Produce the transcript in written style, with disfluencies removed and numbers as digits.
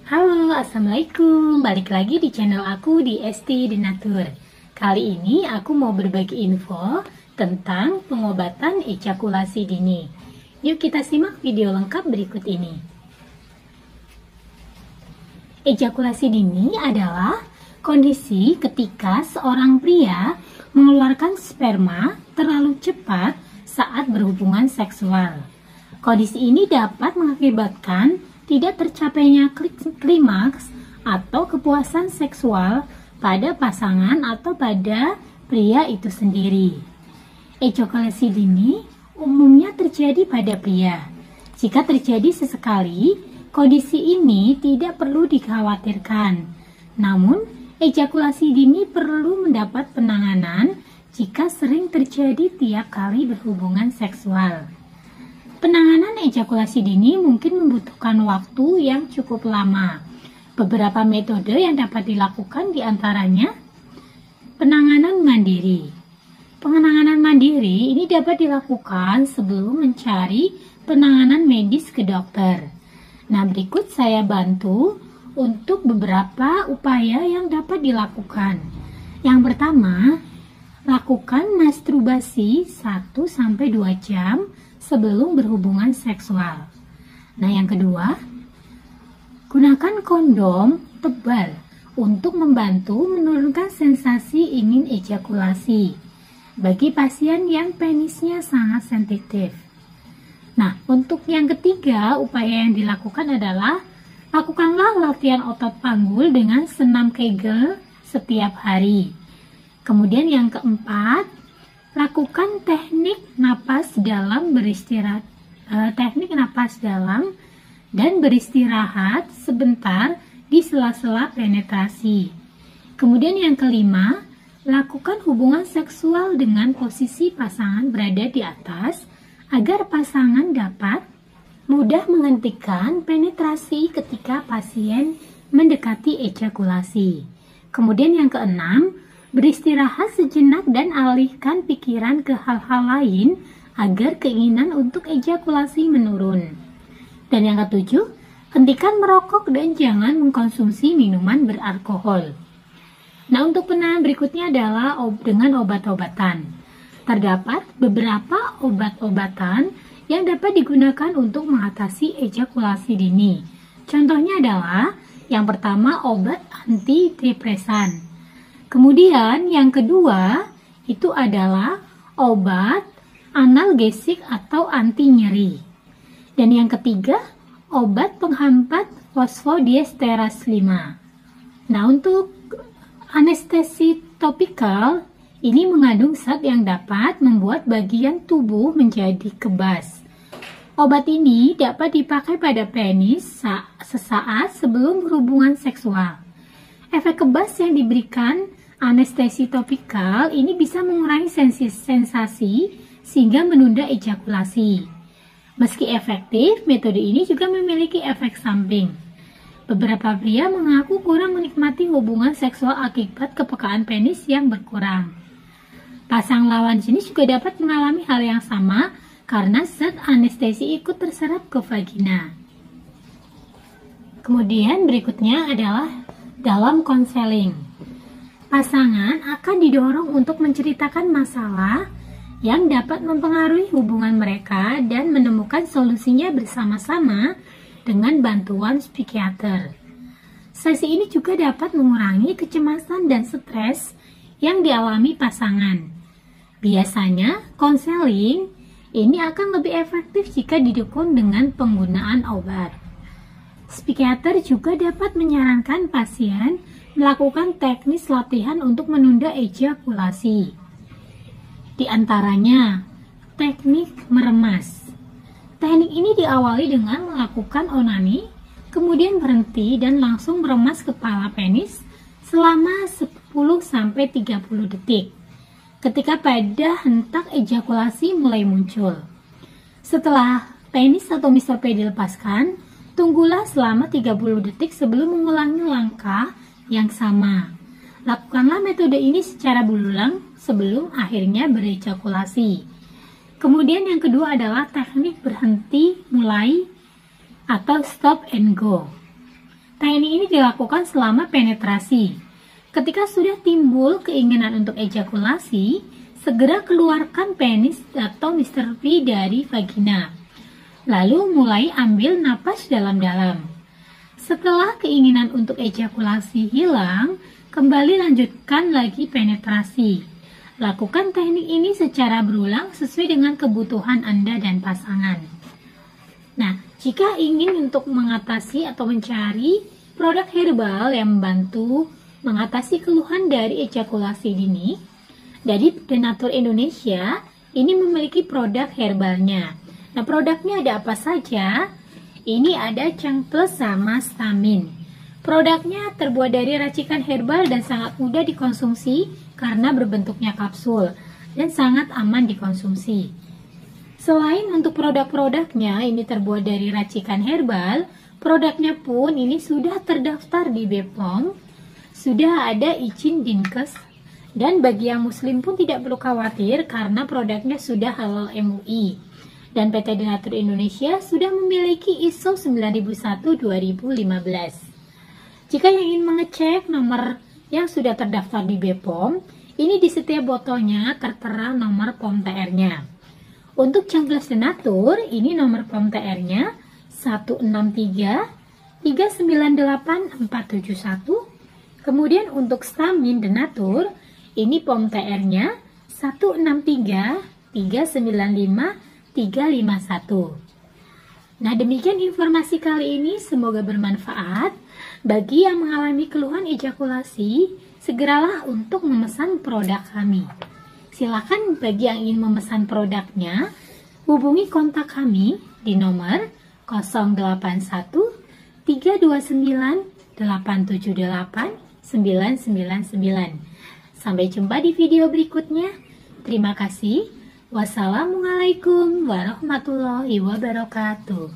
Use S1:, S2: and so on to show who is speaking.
S1: Halo, assalamualaikum. Balik lagi di channel aku di ST Denatur. Kali ini aku mau berbagi info tentang pengobatan ejakulasi dini. Yuk kita simak video lengkap berikut ini. Ejakulasi dini adalah kondisi ketika seorang pria mengeluarkan sperma terlalu cepat saat berhubungan seksual. Kondisi ini dapat mengakibatkan tidak tercapainya klimaks atau kepuasan seksual pada pasangan atau pada pria itu sendiri. Ejakulasi dini umumnya terjadi pada pria. Jika terjadi sesekali, kondisi ini tidak perlu dikhawatirkan. Namun, ejakulasi dini perlu mendapat penanganan jika sering terjadi tiap kali berhubungan seksual. Penanganan ejakulasi dini mungkin membutuhkan waktu yang cukup lama. Beberapa metode yang dapat dilakukan diantaranya penanganan mandiri. Penanganan mandiri ini dapat dilakukan sebelum mencari penanganan medis ke dokter. Nah, berikut saya bantu untuk beberapa upaya yang dapat dilakukan. Yang pertama, lakukan masturbasi 1-2 jam sebelum berhubungan seksual. Nah, yang kedua, gunakan kondom tebal untuk membantu menurunkan sensasi ingin ejakulasi bagi pasien yang penisnya sangat sensitif. Nah, untuk yang ketiga, upaya yang dilakukan adalah lakukanlah latihan otot panggul dengan senam Kegel setiap hari. Kemudian yang keempat, lakukan teknik napas dalam dan beristirahat sebentar di sela-sela penetrasi. Kemudian yang kelima, lakukan hubungan seksual dengan posisi pasangan berada di atas agar pasangan dapat mudah menghentikan penetrasi ketika pasien mendekati ejakulasi. Kemudian yang keenam, beristirahat sejenak dan alihkan pikiran ke hal-hal lain agar keinginan untuk ejakulasi menurun. Dan yang ketujuh, hentikan merokok dan jangan mengkonsumsi minuman beralkohol. Nah, untuk penanganan berikutnya adalah dengan obat-obatan. Terdapat beberapa obat-obatan yang dapat digunakan untuk mengatasi ejakulasi dini. Contohnya adalah yang pertama, obat antidepresan. Kemudian yang kedua itu adalah obat analgesik atau anti nyeri. Dan yang ketiga, obat penghambat fosfodiesterase 5. Nah, untuk anestesi topikal ini mengandung zat yang dapat membuat bagian tubuh menjadi kebas. Obat ini dapat dipakai pada penis sesaat sebelum berhubungan seksual. Efek kebas yang diberikan anestesi topikal ini bisa mengurangi sensasi sehingga menunda ejakulasi. Meski efektif, metode ini juga memiliki efek samping. Beberapa pria mengaku kurang menikmati hubungan seksual akibat kepekaan penis yang berkurang. Pasang lawan jenis juga dapat mengalami hal yang sama karena zat anestesi ikut terserap ke vagina. Kemudian berikutnya adalah dalam konseling. Pasangan akan didorong untuk menceritakan masalah yang dapat mempengaruhi hubungan mereka dan menemukan solusinya bersama-sama dengan bantuan psikiater. Sesi ini juga dapat mengurangi kecemasan dan stres yang dialami pasangan. Biasanya, konseling ini akan lebih efektif jika didukung dengan penggunaan obat. Psikiater juga dapat menyarankan pasien melakukan teknis latihan untuk menunda ejakulasi. Di antaranya, teknik meremas. Teknik ini diawali dengan melakukan onani, kemudian berhenti dan langsung meremas kepala penis selama 10-30 detik. Ketika pada hentak ejakulasi mulai muncul. Setelah penis atau mistope dilepaskan, tunggulah selama 30 detik sebelum mengulangi langkah yang sama. Lakukanlah metode ini secara berulang sebelum akhirnya berejakulasi. Kemudian yang kedua adalah teknik berhenti mulai atau stop and go. Teknik ini dilakukan selama penetrasi. Ketika sudah timbul keinginan untuk ejakulasi, segera keluarkan penis atau Mr. P dari vagina. Lalu mulai ambil napas dalam-dalam. Setelah keinginan untuk ejakulasi hilang, kembali lanjutkan lagi penetrasi. Lakukan teknik ini secara berulang sesuai dengan kebutuhan Anda dan pasangan. Nah, jika ingin untuk mengatasi atau mencari produk herbal yang membantu mengatasi keluhan dari ejakulasi dini, dari Denatur Indonesia ini memiliki produk herbalnya. Nah, produknya ada apa saja? Ini ada Chang Plus sama Stamin. Produknya terbuat dari racikan herbal dan sangat mudah dikonsumsi karena berbentuknya kapsul dan sangat aman dikonsumsi. Selain untuk produk-produknya ini terbuat dari racikan herbal, produknya pun ini sudah terdaftar di BPOM, sudah ada izin Dinkes, dan bagi yang muslim pun tidak perlu khawatir karena produknya sudah halal MUI. Dan PT Denatur Indonesia sudah memiliki ISO 9001-2015. Jika yang ingin mengecek nomor yang sudah terdaftar di BPOM, ini di setiap botolnya tertera nomor POM TR-nya. Untuk Chang Plus Denatur, ini nomor POM TR-nya 163 398 471. Kemudian untuk Stamin Denatur, ini POM TR-nya 163 395 351. Nah, demikian informasi kali ini, semoga bermanfaat. Bagi yang mengalami keluhan ejakulasi, segeralah untuk memesan produk kami. Silakan bagi yang ingin memesan produknya, hubungi kontak kami di nomor 081 329 878 999. Sampai jumpa di video berikutnya. Terima kasih. Wassalamualaikum warahmatullahi wabarakatuh.